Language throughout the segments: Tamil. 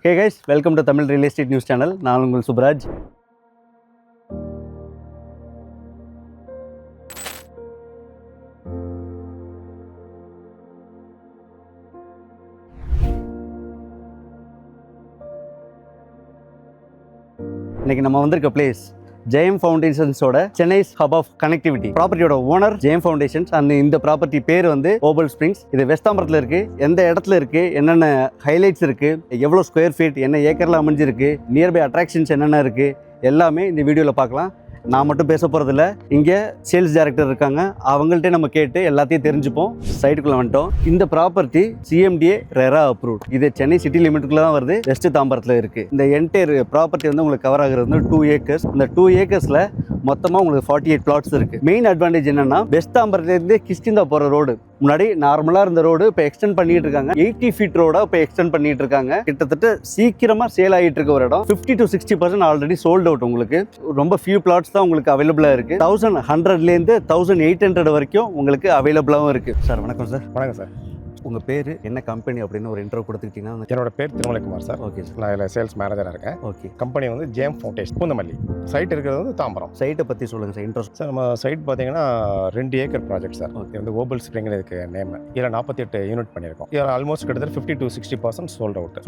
Hey guys, welcome to Tamil Real Estate News Channel. நான் உங்கள் சுப்ராஜ். இன்னைக்கு நம்ம வந்திருக்க பிளேஸ் ஜெயம் ஃபவுண்டேஷன்ஸோட சென்னைஸ் ஹப் ஆஃப் கனெக்டிவிட்டி. ப்ராப்பர்ட்டியோட ஓனர் ஜெயம் ஃபவுண்டேஷன்ஸ். இந்த ப்ராப்பர்ட்டி பேர் வந்து ஓபல் ஸ்ப்ரிங்ஸ். இது வெஸ்தாம்பரத்தில் இருக்கு. எந்த இடத்துல இருக்கு, என்னென்ன ஹைலைட்ஸ் இருக்கு, எவ்வளோ ஸ்கொயர் ஃபீட், என்ன ஏக்கர்ல அமைஞ்சிருக்கு, நியர்பை அட்ராக்ஷன்ஸ் என்னென்ன இருக்கு, எல்லாமே இந்த வீடியோவில் பார்க்கலாம். நான் மட்டும் பேச போகிறதில்ல, இங்கே சேல்ஸ் டைரக்டர் இருக்காங்க, அவங்கள்ட்ட நம்ம கேட்டு எல்லாத்தையும் தெரிஞ்சுப்போம். சைட்டுக்குள்ளே வந்துட்டோம். இந்த ப்ராப்பர்ட்டி CMDA ரெரா அப்ரூவ்ட். இது சென்னை சிட்டி லிமிட்டுக்குள்ள தான் வருது. வெஸ்ட் தாம்பரத்தில் இருக்குது. இந்த என்டையர் ப்ராப்பர்ட்டி வந்து உங்களுக்கு கவர் ஆகுறது வந்து 2 ஏக்கர்ஸ். இந்த 2 ஏக்கர்ஸில் மொத்தமாக உங்களுக்கு 48 பிளாட்ஸ் இருக்குது. மெயின் அட்வான்டேஜ் என்னென்னா, வெஸ்ட் தாம்பரத்துலேருந்து கிஷ்கிந்தா போகிற ரோடு, முன்னாடி நார்மலாக இருந்த ரோடு இப்போ எக்ஸ்டெண்ட் பண்ணிட்டு இருக்காங்க. 80 ஃபீட் ரோடாக இப்போ எக்ஸ்டெண்ட் பண்ணிட்டு இருக்காங்க. கிட்டத்தட்ட சீக்கிரமாக சேல் ஆகிட்டு இருக்க ஒரு இடம். 50 to 60% ஆல்ரெடி சோல்ட் அவுட். உங்களுக்கு ரொம்ப ஃபியூ பிளாட்ஸ் தான் உங்களுக்கு அவைலபிளாக இருக்குது. 1100லேருந்து 1800 வரைக்கும் உங்களுக்கு அவைலபிளாகவும் இருக்குது. சார் வணக்கம் சார். வணக்கம் சார். உங்கள் பேர், என்ன கம்பெனி அப்படின்னு ஒரு இன்ட்ரோ கொடுத்துக்கிட்டீங்கன்னா? என்னோட பேர் திருமலைக்குமார் சார். Okay sir. நான் இதில் சேல்ஸ் மேனேஜராக இருக்கேன். ஓகே. கம்பெனி வந்து ஜெயம் ஃபவுண்டேஷன், பூந்தமல்லி. சைட் இருக்கிறது வந்து தாம்பரம். சைட்டை பற்றி சொல்லுங்கள் சார், இன்ட்ரெஸ்ட். சார் நம்ம சைட் பார்த்தீங்கன்னா 2 ஏக்கர் ப்ராஜெக்ட் சார். இது வந்து ஓபல் ஸ்ப்ரிங்னு இதுக்கு நேம். இதில் 48 யூனிட் பண்ணியிருக்கோம். இதில் ஆல்மோஸ்ட் கிட்டத்தட்ட 50 to 60% sold out.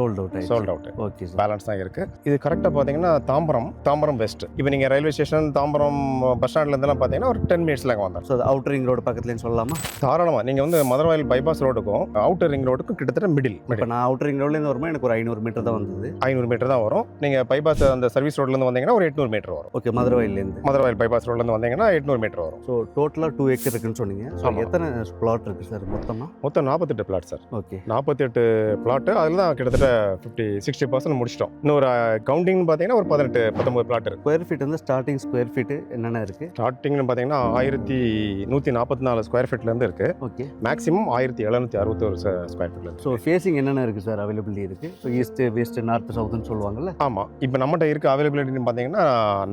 Okay sir. Balance தான் இருக்குது. இது கரெக்டாக பார்த்தீங்கன்னா தாம்பரம் வெஸ்ட். இப்போ நீங்கள் ரயில்வே ஸ்டேஷன் தாம்பரம் பஸ் ஸ்டாண்ட்லேருந்துலாம் பார்த்தீங்கன்னா ஒரு 10 மினிட்ஸில் வந்துடும். ஸோ அவுட்டர் ரிங் ரோடு பக்கத்துலேன்னு சொல்லலாமா? தாராளமாக. நீங்கள் வந்து மதுரவாயில் பைபாஸ் ரோடுக்கும் அவுட்டர் ரிங் ரோடுக்கும் கிட்டத்தட்ட மிடில். இப்போ நான் அவுட்டர் ரிங் ரோட்லேருந்து வரும்போது எனக்கு ஒரு 500 மீட்டர் தான் வந்தது. 500 மீட்டர் தான் வரும். நீங்கள் பைபாஸ் அந்த சர்வீஸ் ரோட்லேருந்து வந்தீங்கன்னா ஒரு 800 மீட்டர் வரும். ஓகே. மதுரவாயில் பைபாஸ் ரோட்லேருந்து வந்தீங்கன்னா 800 மீட்டர் வரும். ஸோ டோட்டலாக 2 ஏக்கர் இருக்குன்னு சொன்னீங்க. ஸோ எத்தனை பிளாட் இருக்குது சார் மொத்தம் 48 பிளாட் சார். ஓகே. 48 பிளாட்டு. அதில் தான் கிட்டத்தட்ட 50-60% முடிச்சிட்டோம். இன்னொரு கவுண்டிங்னு பார்த்தீங்கன்னா ஒரு 18-19 பிளாட் இருக்குது. ஸ்கொயர் ஃபீட் வந்து ஸ்டார்டிங் ஸ்கொயர் ஃபீட்டு என்னென்ன இருக்குது? ஸ்டார்டிங்னு பார்த்தீங்கன்னா 1144 ஸ்கொயர் ஃபீட்லேருந்து இருக்குது. ஓகே. மேக்ஸிமம் 1761 ஸ்கொயர் ஃபீட்லேருந்து. ஸோ ஃபேஸிங் என்னென்ன இருக்குது சார் அவைலபிலிட்டி இருக்குது? ஸோ ஈஸ்ட்டு வெஸ்ட்டு நார்த்து சவுத்துன்னு சொல்லுவாங்கல்ல? ஆமாம். இப்போ நம்மகிட்ட இருக்க அவைலபிலிட்டின்னு பார்த்தீங்கன்னா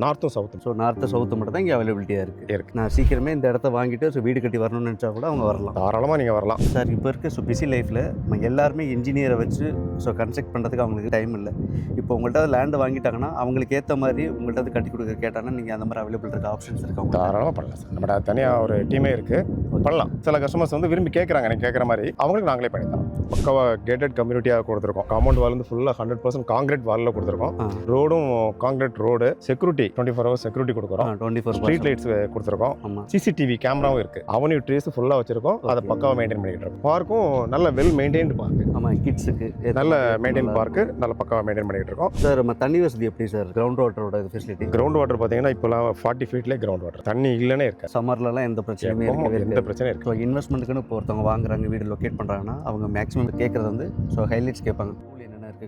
நார்த்தும் சவுத்தும். ஸோ நார்த்து சவுத்து மட்டும் தான் இங்கே அவைலபிலிட்டியாக இருக்குது. நான் சீக்கிரமே இந்த இடத்த வாங்கிட்டு ஸோ வீடு கட்டி வரணும்னு நினச்சா கூட அவங்க வரலாம். தாராளமாக நீங்கள் வரலாம் சார். இப்போ இருக்க ஸோ பிஸி லைஃப்பில் நம்ம எல்லாருமே இன்ஜினியரை வச்சு ஸோ கன்ஸ்ட்ரக்ட் பண்ணுறதுக்கு அவங்களுக்கு டைம் இல்லை. இப்போ உங்கள்கிட்ட லேண்டு வாங்கிட்டாங்கன்னா அவங்களுக்கு ஏற்ற மாதிரி உங்கள்கிட்ட அது கட்டி கொடுக்க கேட்டாங்கன்னா நீங்கள் அந்த மாதிரி அவைலபிள் இருக்க ஆப்ஷன்ஸ் இருக்காங்க. தாராளமாக பண்ணலாம் சார். நம்மகிட்ட தனியாக ஒரு டீமே இருக்குது, பண்ணலாம். சில கஸ்டமர்ஸ் வந்து விரும்பி கேட்குறாங்க, நீங்கள் கேட்குற மாதிரி அவங்களுக்கு நாங்களே பண்ணித்தரோம். பக்காவாக கேட்டட் கம்யூனிட்டியாக கொடுத்துருக்கோம். காம்பவுண்ட் வால் வந்து ஃபுல்லாக 100% காங்கிரீட் வாலில் கொடுத்துருக்கோம். ரோடும் concrete road. Security 24 hours security கொடுக்குறோம். 24 ஸ்ட்ரீட் லைட்ஸ் கொடுத்துருக்கோம். CCTV கேமராவும் இருக்குது. அவனியூ ட்ரீஸ் ஃபுல்லாக வச்சிருக்கோம். அதை பக்காவாக மெயின்டைன் பண்ணிக்கிட்டு இருக்கோம். பார்க்கும் நல்ல வெல் மெயின்டைன்டு பார்க்கு. ஆமாம், கிட்ஸுக்கு நல்ல மெயின்டைன் பார்க்கு, நல்ல பக்காவாக மெயின்டைன் பண்ணிக்கிட்டு இருக்கோம். சார் நம்ம தண்ணி வசதி எப்படி சார்? கிரவுண்ட் வாட்டரோட ஃபெசிலிட்டி? கிரவுண்ட் வாட்டர் பார்த்தீங்கன்னா இப்போலாம் 40 ஃபீட்லேயே கிரவுண்ட் வாட்டர். தண்ணி இல்லைன்னே இருக்கு. சம்மர்லலாம் எந்த பிரச்சனையுமே எந்த பிரச்சனையும் இருக்கு. ஸோ இன்வெஸ்ட்மெண்ட்டுக்குன்னு இப்போ ஒருத்தவங்க வாங்குறாங்க, வீடு லொக்கேட் பண்ணுறாங்கன்னா அவங்க மேக்ஸிமம் கேட்குறது வந்து ஸோ ஹைலைட்ஸ் கேட்பாங்க.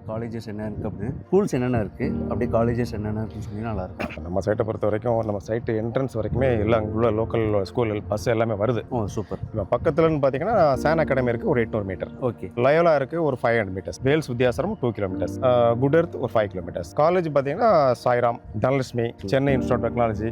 காலேஜஸ் என்ன இருக்குது அப்படின்னு, ஸ்கூல்ஸ் என்னென்ன இருக்குது, அப்படியே காலேஜஸ் என்னென்ன இருக்குன்னு சொல்லி நல்லாயிருக்கும். நம்ம சைட்டை பொறுத்த வரைக்கும் நம்ம சைட்டு என்ட்ரன்ஸ் வரைக்குமே எல்லாம் உள்ள லோக்கல் ஸ்கூல் பஸ் எல்லாமே வருது. ஓ சூப்பர். இப்போ பக்கத்துலன்னு பார்த்தீங்கன்னா சான் அகாடமி இருக்குது, ஒரு 800 மீட்டர். ஓகே. லயோலா இருக்குது, ஒரு 500 metres. Vels Vidyashram 2 kilometres. Good Earth ஒரு 5 கிலோமீட்டர்ஸ். காலேஜ் பார்த்தீங்கன்னா Sairam, Dhanalakshmi, Chennai Institute of Technology,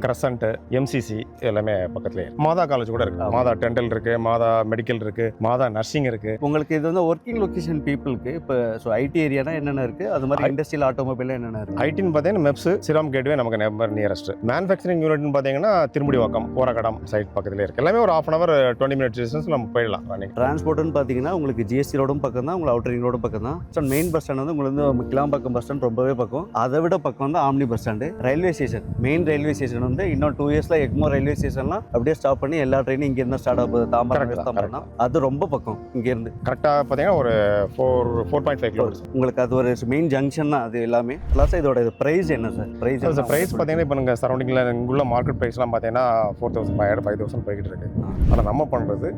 Crescent, MCC எல்லாமே பக்கத்துலேயே. மாதா காலேஜ் கூட இருக்குது. மாதா டென்டல் இருக்குது, மாதா மெடிக்கல் இருக்குது, மாதா நர்சிங் இருக்குது. உங்களுக்கு இது வந்து ஒர்க்கிங் லொக்கேஷன் பீப்புளுக்கு இப்போ ஸோ ஐடி ஏரியானா என்னென்ன இருக்குது, அது மாதிரி இண்டஸ்ட்ரியல் ஆட்டோமொபைல் என்னென்ன இருக்குது? ஐடின்னு பார்த்தீங்கன்னா மெப்ஸ், சிராம் கேட்வே நமக்கு நம்பர் நியரஸ்ட். மேனுஃபேக்சரிங் யூனிட்னு பார்த்தீங்கன்னா திருமுடிவாக்கம், போரகடம் சைட் பக்கத்துலேயே இருக்குது. எல்லாமே ஒரு 1/2 hour 20 minutes டிஸ்டன்ஸ் நம்ம போயிடலாம். டிரான்ஸ்போர்ட்னு பார்த்தீங்கன்னா உங்களுக்கு GST ரோடும் பக்கம் தான், உங்களுக்கு அவுட்டர் ரிங் ரோடும் பக்கம் தான். ஸோ மெயின் பஸ் ஸ்டாண்ட் வந்து உங்களுக்கு வந்து கிளாம்பாக்கம் பஸ் ஸ்டாண்ட் ரொம்பவே பக்கம். அதை விட பக்கம் வந்து omni bus stand. Railway station, main railway station வந்து இன்னும் 2 yearsல எக்மோர் ரயில்வே ஸ்டேஷன்லாம் அப்படியே ஸ்டாப் பண்ணி எல்லா ட்ரெயினும் இங்கே இருந்தால் ஸ்டார்ட் ஆகுது. தாம்பரம் அது ரொம்ப பக்கம் இங்கேருந்து. கரெக்டாக பார்த்தீங்கன்னா ஒரு 4.5 கிலோமீட்டர்ஸ். உங்களுக்கு அது ஒரு மெயின் ஜங்ஷன் தான் அது எல்லாமே. ப்ளஸ் இதோட ப்ரைஸ் என்ன சார்? ப்ரைஸ் பார்த்தீங்கன்னா இப்போ நீங்கள் சரௌண்டிங்கில் இங்குள்ள மார்க்கெட் ப்ரைஸ்லாம் பார்த்தீங்கன்னா 4,500 5,000 போய்கிட்டு இருக்கு. ஆனால் நம்ம பண்ணுறது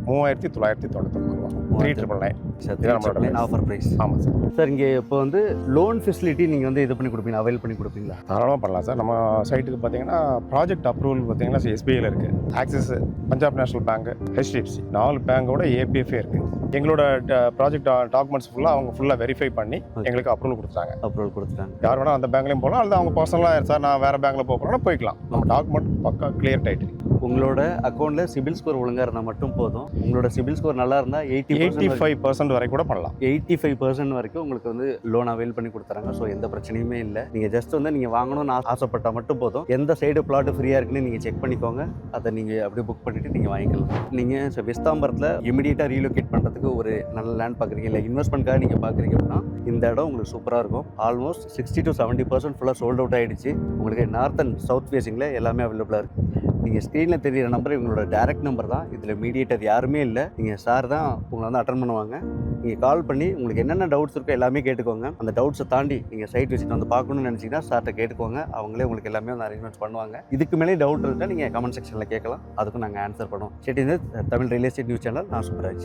3,999 ரூபா. 3,999 ஆஃபர் ப்ரைஸ். ஆமாம் சார். சார் இங்கே இப்போ வந்து லோன் ஃபெசிலிட்டி நீங்கள் வந்து இது பண்ணி கொடுப்பீங்க, அவைல் பண்ணி கொடுப்பீங்களா? தாராளமாக பண்ணலாம் சார். நம்ம சைட்டுக்கு பார்த்தீங்கன்னா ப்ராஜெக்ட் அப்ரூவல் பார்த்தீங்கன்னா SBIயில் இருக்குது, axis, Punjab national bank, HDFC 4 பேங்கோட APF இருக்குது. எங்களோட ப்ராஜெக்ட் டாக்குமெண்ட்ஸ் ஃபுல்லாக அவங்க ஃபுல்லாக வெரிஃபை பண்ணி எங்களுக்கு அப்ரூவல் கொடுத்துட்டாங்க. யார் வேணால் அந்த பேங்க்லேயும் போகலாம், அல்லது அவங்க பர்சனலாக சார் நான் வேறு பேங்க்கில் போகிறோன்னா போய்க்கலாம். நம்ம டாக்குமெண்ட் பக்கா கிளியர் டைட்டில். உங்களோட அக்கௌண்ட்ல சிபில் ஸ்கோர் ஒழுங்கா இருந்தால் மட்டும் போதும். உங்களோட சிபில் ஸ்கோர் நல்லா இருந்தால் 85% வரை கூட பண்ணலாம். 85% வரைக்கும் உங்களுக்கு வந்து லோன் அவைல் பண்ணி கொடுத்துறாங்க. ஸோ எந்த பிரச்சனையுமே இல்லை. நீங்கள் ஜஸ்ட் வந்து நீங்கள் வாங்கணும்னு ஆசைப்பட்டால் மட்டும் போதும். எந்த சைடு பிளாட் ஃப்ரீயாக இருக்குன்னு நீங்கள் செக் பண்ணிக்கோங்க. அதை நீங்கள் அப்படியே புக் பண்ணிவிட்டு நீங்கள் வாங்கிக்கலாம். நீங்கள் வெஸ்தாம்பரத்தில் இமிடியேட்டாக ரீலோகேட் பண்ணுறதுக்கு ஒரு நல்ல லேண்ட் பார்க்குறீங்க, இல்லை இன்வெஸ்ட்மெண்ட்காக நீங்கள் பார்க்குறீங்க அப்படின்னா இந்த இடம் உங்களுக்கு சூப்பராக இருக்கும். ஆல்மோஸ்ட் 60 to 70% ஃபுல்லாக சோல்ட் அவுட் ஆகிடுச்சு. உங்களுக்கு நார்த் அண்ட் சவுத் ஃபேஸிங்கில் எல்லாமே அவைலபிளாக இருக்குது. நீங்கள் ஸ்க்ரீனில் தெரியிற நம்பர் இவங்களோட டேரக்ட் நம்பர் தான். இதில் மீடியேட்டர் யாருமே இல்லை. நீங்கள் சார் தான் உங்களை வந்து அட்டன் பண்ணுவாங்க. நீங்கள் கால் பண்ணி உங்களுக்கு என்னென்ன டவுட்ஸ் இருக்கோ எல்லாமே கேட்டுக்கோங்க. அந்த டவுட்ஸை தாண்டி நீங்கள் சைட் விசிட் வந்து பார்க்கணும்னு நினச்சிங்கன்னா சார்கிட்ட கேட்டுக்கோங்க. அவங்களே உங்களுக்கு எல்லாமே வந்து அரேஞ்ச்மெண்ட்ஸ் பண்ணுவாங்க. இதுக்கு மேலே டவுட் இருந்தால் நீங்கள் கமெண்ட் செக்ஷனில் கேட்கலாம். அதுக்கும் நாங்கள் ஆன்சர் பண்ணுவோம். சரி, இது Tamil real estate news channel. நான் சூப்பராஜ்.